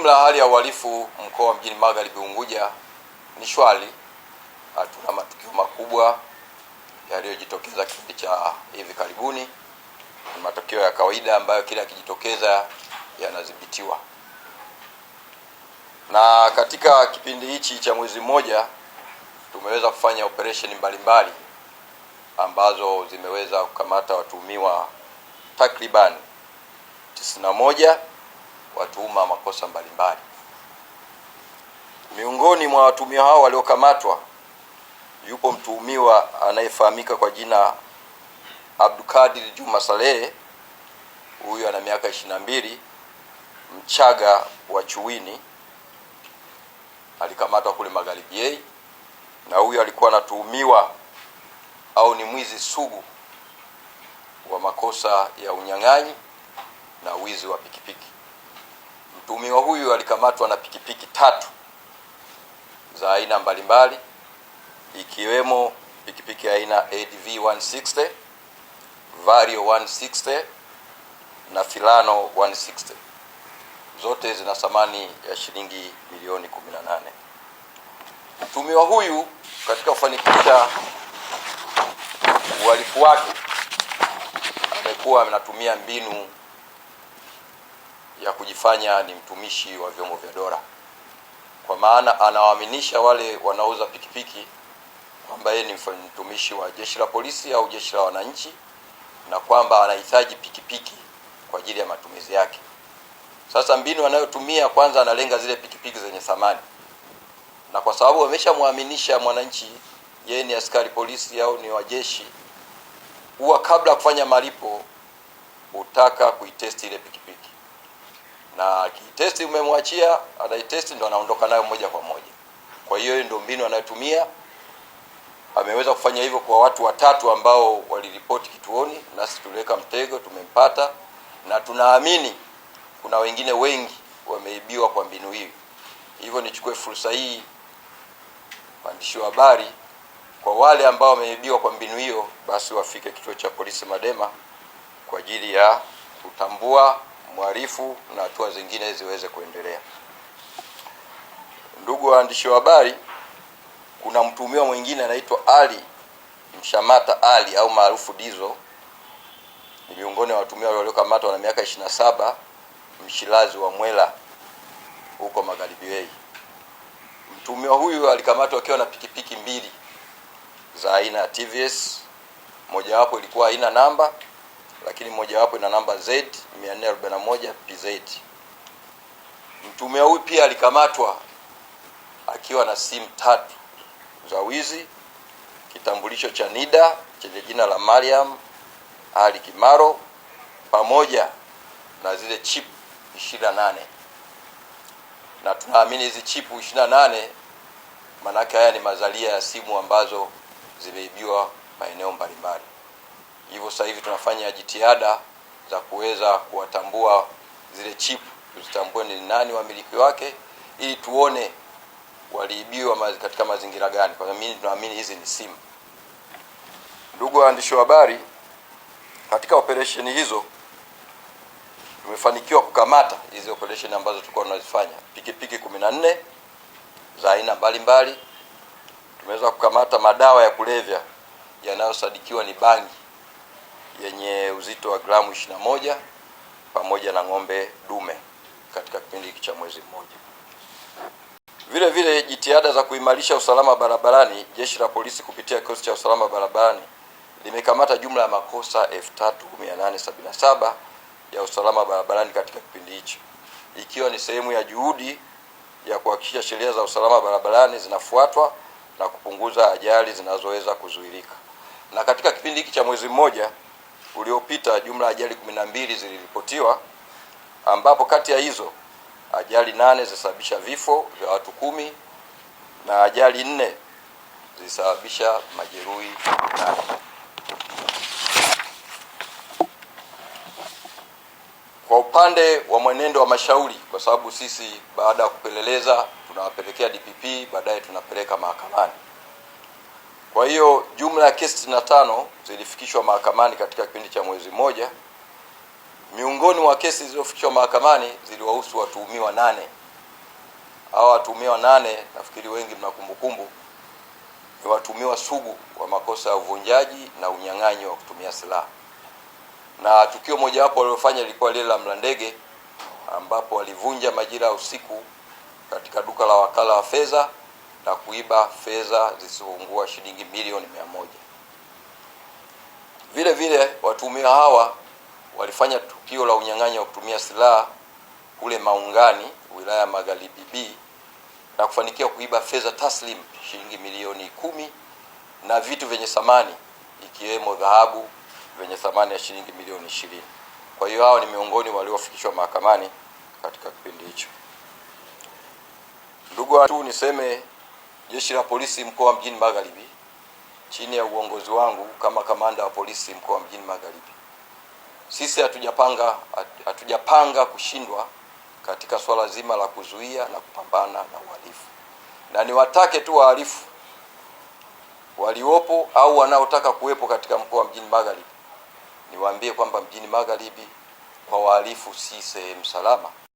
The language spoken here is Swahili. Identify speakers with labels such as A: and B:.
A: Kiujumla, hali ya uhalifu mkoa wa Mjini Magharibi Unguja ni shwari. Hatuna matukio makubwa yaliyojitokeza kipindi cha hivi karibuni. Ni matokeo ya kawaida ambayo kila yakijitokeza yanadhibitiwa. Na katika kipindi hichi cha mwezi mmoja tumeweza kufanya operation mbalimbali ambazo zimeweza kukamata watuhumiwa takriban 91 watuhuma makosa mbalimbali. Miongoni mwa watuhumiwa hao waliokamatwa yupo mtuhumiwa anayefahamika kwa jina Abdulkadir Juma Saleh. Huyu ana miaka 22, Mchaga wa Chuini, alikamatwa kule Magharibi A, na huyu alikuwa anatuhumiwa au ni mwizi sugu wa makosa ya unyang'anyi na wizi wa pikipiki. Mtuhumiwa huyu alikamatwa na pikipiki 3 za aina mbalimbali, ikiwemo pikipiki aina ADV 160, Vario 160 na Filano 160. Zote zina thamani ya shilingi milioni 18. Mtuhumiwa huyu katika kufanikisha uhalifu wake amekuwa anatumia mbinu ya kujifanya ni mtumishi wa vyombo vya dola, kwa maana anawaaminisha wale wanauza pikipiki kwamba yeye ni mtumishi wa jeshi la polisi au jeshi la wananchi, na kwamba anahitaji pikipiki kwa ajili ya matumizi yake. Sasa mbinu anayotumia, kwanza analenga zile pikipiki zenye thamani, na kwa sababu ameshamwaminisha mwananchi yeye ni askari polisi au ni wa jeshi, huwa kabla ya kufanya malipo utaka kuitesti ile pikipiki, na akitesti umemwachia anaitesti, ndo anaondoka nayo moja kwa moja. Kwa hiyo ndio mbinu anayotumia. Ameweza kufanya hivyo kwa watu 3 ambao waliripoti kituoni, nasi tuliweka mtego, tumempata, na tunaamini kuna wengine wengi wameibiwa kwa mbinu hii. Hivyo nichukue fursa hii, waandishi wa habari, kwa wale ambao wameibiwa kwa mbinu hiyo, basi wafike kituo cha polisi Madema kwa ajili ya kutambua mhalifu na hatua zingine ziweze kuendelea. Ndugu waandishi wa habari, kuna mtuhumiwa mwingine anaitwa Ali Mshamata Ali au maarufu Dizo. Ni miongoni wa watuhumiwa waliokamatwa na miaka 27, mshilazi wa Mwela huko Magharibi A. Mtuhumiwa huyu alikamatwa akiwa na pikipiki 2 za aina ya TVS. Mojawapo ilikuwa haina namba, lakini mojawapo ina namba Z441 PZ. Mtuhumiwa huyu pia alikamatwa akiwa na simu 3 za wizi, kitambulisho cha NIDA chenye jina la Mariam Ali Kimaro, pamoja na zile chip 28. Na tunaamini hizi chip 28 manake haya ni mazalia ya simu ambazo zimeibiwa maeneo mbalimbali. Hivyo sasa hivi tunafanya jitihada za kuweza kuwatambua zile chip, tuzitambue ni nani wamiliki wake, ili tuone waliibiwa katika mazingira gani, kwa sababu tunaamini hizi ni simu. Ndugu waandishi wa habari, katika operation hizo tumefanikiwa kukamata hizi operation ambazo tulikuwa tunazifanya, pikipiki 14 za aina mbalimbali. Tumeweza kukamata madawa ya kulevya yanayosadikiwa ni bangi yenye uzito wa gramu 21 pamoja na ng'ombe dume katika kipindi hiki cha mwezi mmoja. Vile vile jitihada za kuimarisha usalama barabarani, jeshi la polisi kupitia kikosi cha usalama barabarani limekamata jumla ya makosa 3877 ya usalama barabarani katika kipindi hicho, ikiwa ni sehemu ya juhudi ya kuhakikisha sheria za usalama barabarani zinafuatwa na kupunguza ajali zinazoweza kuzuilika. Na katika kipindi hiki cha mwezi mmoja uliopita, jumla ajali 12 ziliripotiwa, ambapo kati ya hizo ajali 8 zilisababisha vifo vya watu 10 na ajali 4 zilisababisha majeruhi 8. Kwa upande wa mwenendo wa mashauri, kwa sababu sisi baada ya kupeleleza tunawapelekea DPP, baadaye tunapeleka mahakamani. Kwa hiyo jumla ya kesi 65 zilifikishwa mahakamani katika kipindi cha mwezi mmoja. Miongoni mwa kesi zilizofikishwa mahakamani ziliwahusu watuhumiwa 8 Hawa watuhumiwa 8 nafikiri wengi mna kumbukumbu, ni watuhumiwa sugu wa makosa ya uvunjaji na unyang'anyi wa kutumia silaha. Na tukio moja wapo walilofanya lilikuwa lile la Mlandege, ambapo walivunja majira ya usiku katika duka la wakala wa fedha na kuiba fedha zisizopungua shilingi milioni 100. Vile vile watuhumiwa hawa walifanya tukio la unyang'anyi wa kutumia silaha kule Maungani, wilaya ya Magharibi B, na kufanikiwa kuiba fedha taslim shilingi milioni 10 na vitu vyenye thamani ikiwemo dhahabu vyenye thamani ya shilingi milioni 20. Kwa hiyo hao ni miongoni waliofikishwa mahakamani katika kipindi hicho. Ndugu watu, niseme Jeshi la Polisi mkoa wa Mjini Magharibi chini ya uongozi wangu kama kamanda wa polisi mkoa wa Mjini Magharibi, sisi hatujapanga kushindwa katika swala zima la kuzuia na kupambana na uhalifu. Na niwatake tu wahalifu waliopo au wanaotaka kuwepo katika mkoa wa Mjini Magharibi, niwaambie kwamba Mjini Magharibi kwa wahalifu si sehemu salama.